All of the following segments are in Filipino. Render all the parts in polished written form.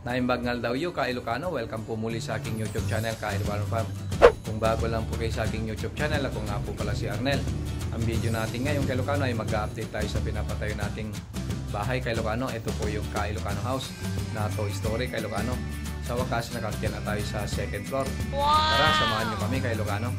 Naimbagnal daw yu ka Ilocano, welcome po muli sa aking YouTube channel, Ka Ilocano Farm. Kung bago lang po kayo sa aking YouTube channel, ako nga po pala si Arnel. Ang video natin ngayon kay Ilocano ay mag-update tayo sa pinapatayo nating bahay kay Ilocano. Ito po yung Ka Ilocano House na Toy Story kay Ilocano. Sa wakas, nakakyan na tayo sa second floor. Tara, samahan nyo kami kay Ilocano.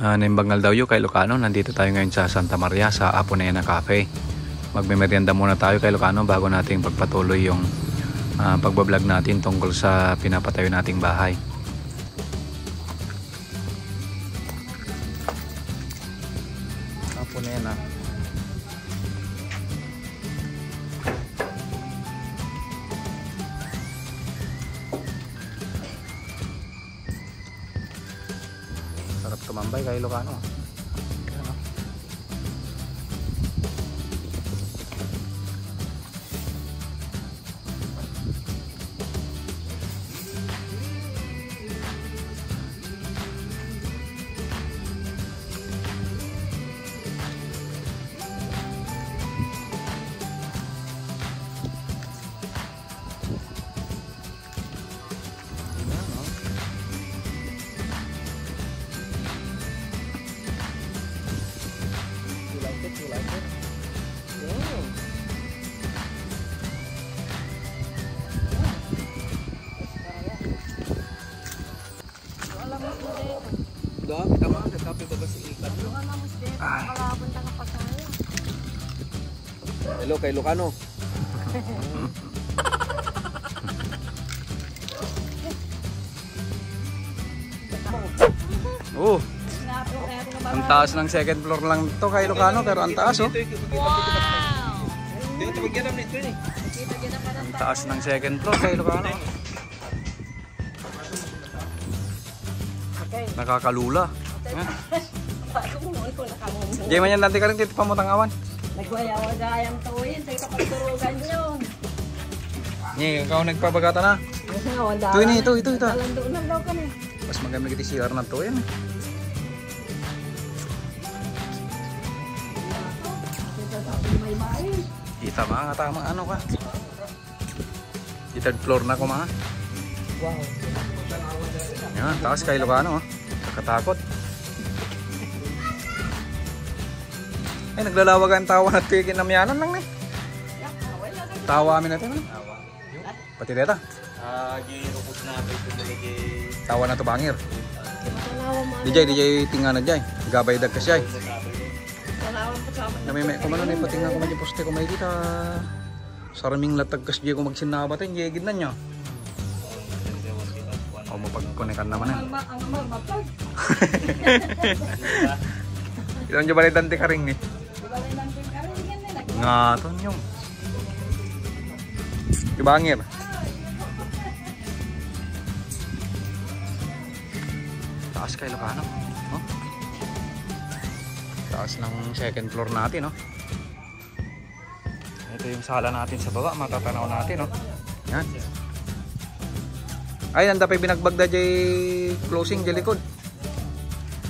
Naimbagnal daw yu kay Ilocano. Nandito tayo ngayon sa Santa Maria sa Aponena Cafe. Magme-merienda muna tayo kay Ilocano bago natin pagpatuloy yung pagbablog natin tungkol sa pinapatayo nating bahay. Aponena. Sarap tumambay kay Ilocano. Hello kay Ilocano. Oh. Ang taas ng second floor lang to kay Ilocano, pero ang taas oh. Ang taas ng second floor kay Ilocano. Nakakalula. Diyan man yan nanti ka rin tito pamutangawan. Nagwaya-wagayang tuwin sa kapagturugan yun. Nye, ikaw nagpabagata na. Ito ini, ito. Dalandoon lang daw kami. Mas maganda kita CR na to yan. Kita mga tama ano ka. Third floor na ko mga. Wow. Yan, taas kay Ilocano. Kakatakot. Ay, naglalawag ang tawa na ito yung kinamyanan lang eh. Tawa amin natin. Pati deta. Tawa na ito bangir. DJ tingnan na dyan. Gabay dag kasi ay. Namimik ko man na yung patingan ko man yung poste ko may kita. Saraming latag kasi ko magsinabatin. Yegid na nyo. O mapagkonekan naman eh. Ilan nyo balitan ti karing ni? Nga to nyo. Ibangir. Taas kay Ilocano. Oh. Taas ng second floor natin. Oh. Ito yung sala natin sa baba. Matatanaw natin. Oh. Yan. Ay, nanda pa yung binagbagda dyan closing dyan likod.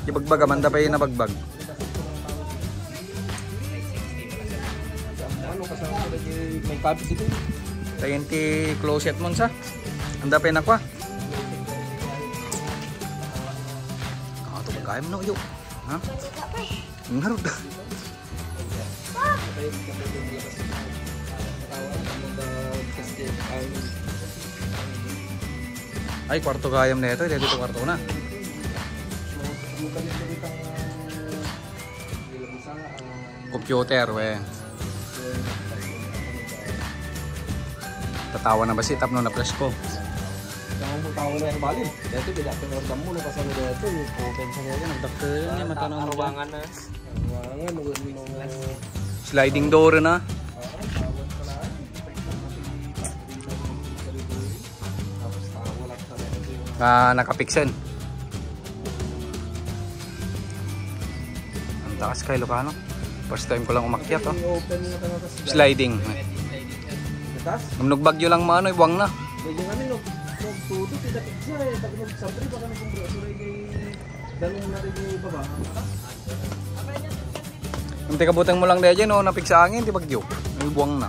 Ibagbag, amanda pa yung nabagbag. May kabit dito. Tayo yung closet mo sa. Anda pa yung nakwa. Ito ba kaya mo na yun? Ha? Ngarod. Ay, kwarto kayam na ito. Dito kwarto na. Computer, we. Tatawa na ba si tap no na presko? Jangan mo tawa na balin. Dito bida pinordam mo na kasama dito, open sa mga Nagdakter niya matanaw na ruangan na. Ruangan mo sliding door na. Nakapiksen. Ang taas kay Ilocano. First time ko lang umakyat oh. Sliding. Nung nagbagyo lang maano, iwang na. Pwede nga nung tuto, tidak pizza eh. Pag nag-sabri, baka nag-kumbro. Suray kay dalong na rin yung baba. Yung tikabutang mo lang dyan, no, napik sa angin, di bagyo. May buwang na.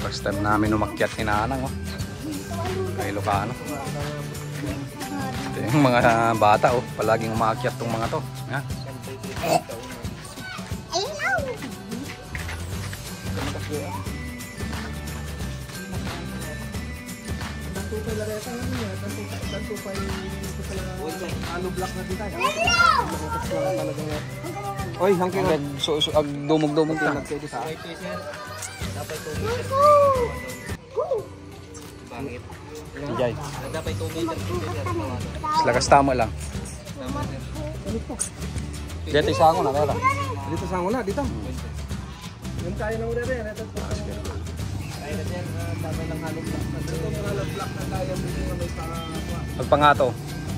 First time namin umakyat ni Nanang, oh. Kay Ilocano. Ito yung mga bata, oh. Palaging umakyat tong mga to. Yan. Oy, hangking Dumog-dumog ka. Jay. Lakas tama lang. Dito isa ako na, kaya. Dito sa na, dito. Yung kaya na muna rin. Ito pa. Kaya na yan, babay ng halong block. Ito yung halong block na kaya mo yung may pangawa. Pagpangato.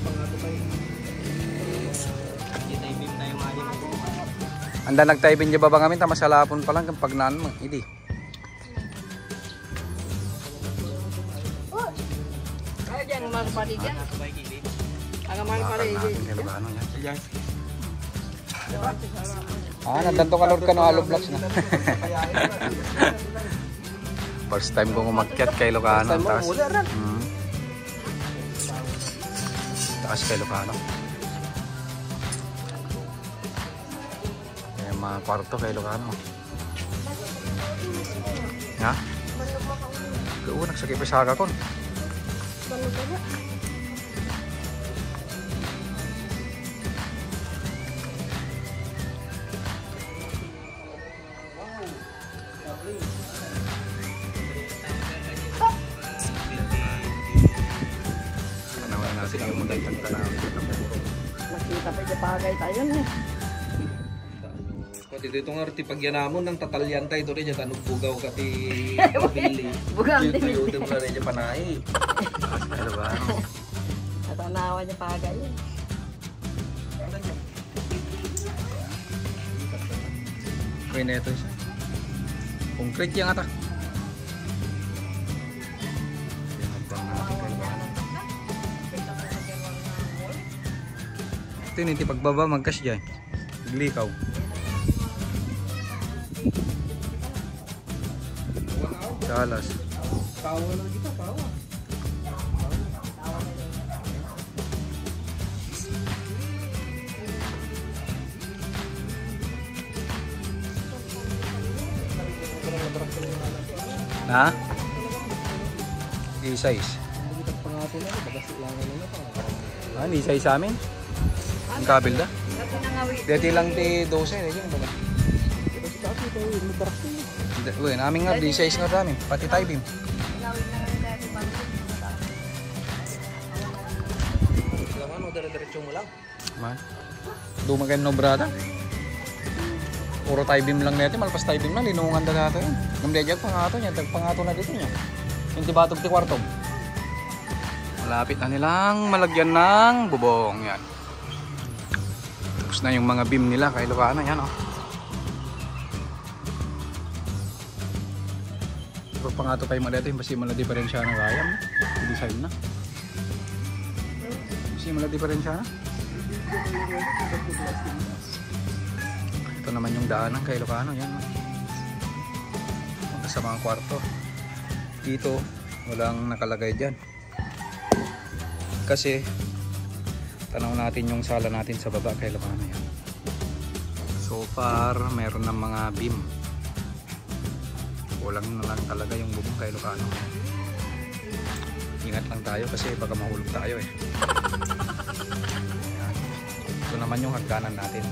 Pangato pa yun. Itaibim na yung mga yun. Anda nagtaibin niya ba ba kami? Tama sa lapon pa lang pag naan mo. Hindi. Kaya dyan, marpali dyan. Ang marpali dyan. Nandanto ka Lord ka no, Halo Vlogs na. First time kong umakyat kay Ilocano. Taas kay Ilocano. Yung mga kwarto kay Ilocano. Ha? Kau nagsakip sa ko. Makita pa yung pagay tayo na. Pati dito nga rin pagyanamon ng tatalyan tayo rin yung tanong bugaw kati pabili. Bugaw din. Dito yung na rin yung panay. Natanawa niya pagay. Okay na ito isa. Concrete yan ata. Ito yung hindi pagbaba magkas dyan. Naglikaw. Salas. Tawa na kita, tawa. Ha? Isa-is. Ni isa sa amin. Ang kabil da. Dati lang ti 12 eh yun ba. Uy, namin nga di size nga namin, pati tayo bim. Ano dire-diretso mo lang. Man. Dumagan no brada. Puro tayo bim lang natin, malpas tayo bim lang linungan da nato yun. Namdejag pangato niya, tagpangato na dito niya. Yung tibatog ti kwarto. Malapit na nilang malagyan ng bubong yan. Tapos na yung mga beam nila kay Ilocano yan oh. Pero pangato kayo malito yung basi maladi pa rin siya na rayam. Design na. Basi maladi pa rin siya na. Ito naman yung daanan kay Ilocano yan oh. Punta sa mga kwarto. Dito walang nakalagay dyan. Kasi tanaw natin yung sala natin sa baba kay Ilocano yan. So far meron ng mga beam. Kulang na lang talaga yung bubong kay Ilocano. Ingat lang tayo kasi baka mahulog tayo eh. Yan. Ito naman yung hagdanan natin.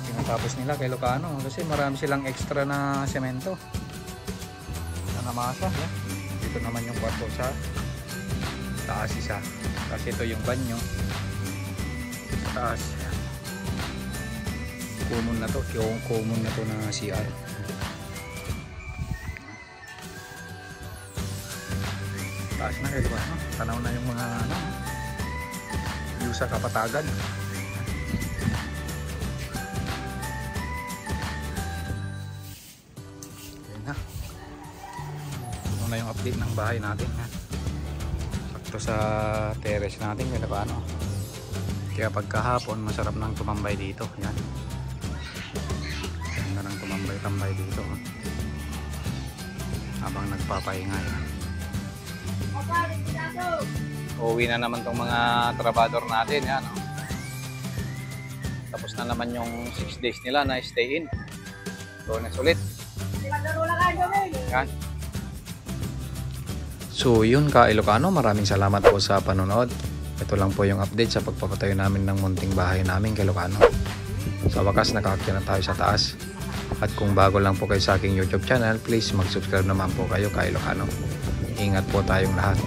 Tinatapos nila kay Ilocano kasi marami silang extra na semento na namasa. Yan. Dito naman yung kwarto sa taas isa. Kasi ito yung banyo. Sa taas. Common na to. Common na to na CR. Taas na kayo ba? Tanaw na yung mga view sa Kapatagan. update ng bahay natin. Yan. Sakto sa terrace natin kaya paano. Kaya pagkahapon masarap nang tumambay dito. Yan. Ganda nang tumambay-tambay dito. Habang nagpapahinga yan. Uwi na naman tong mga trabador natin. Yan. Tapos na naman yung 6 days nila na stay in. Lunes ulit. Yan. So yun ka Ilocano, maraming salamat po sa panonood. Ito lang po yung update sa pagpapatayo namin ng munting bahay namin kay Ilocano. Sa wakas nakakakya na tayo sa taas. At kung bago lang po kayo sa aking YouTube channel, please mag-subscribe naman po kayo kay Ilocano. Ingat po tayong lahat.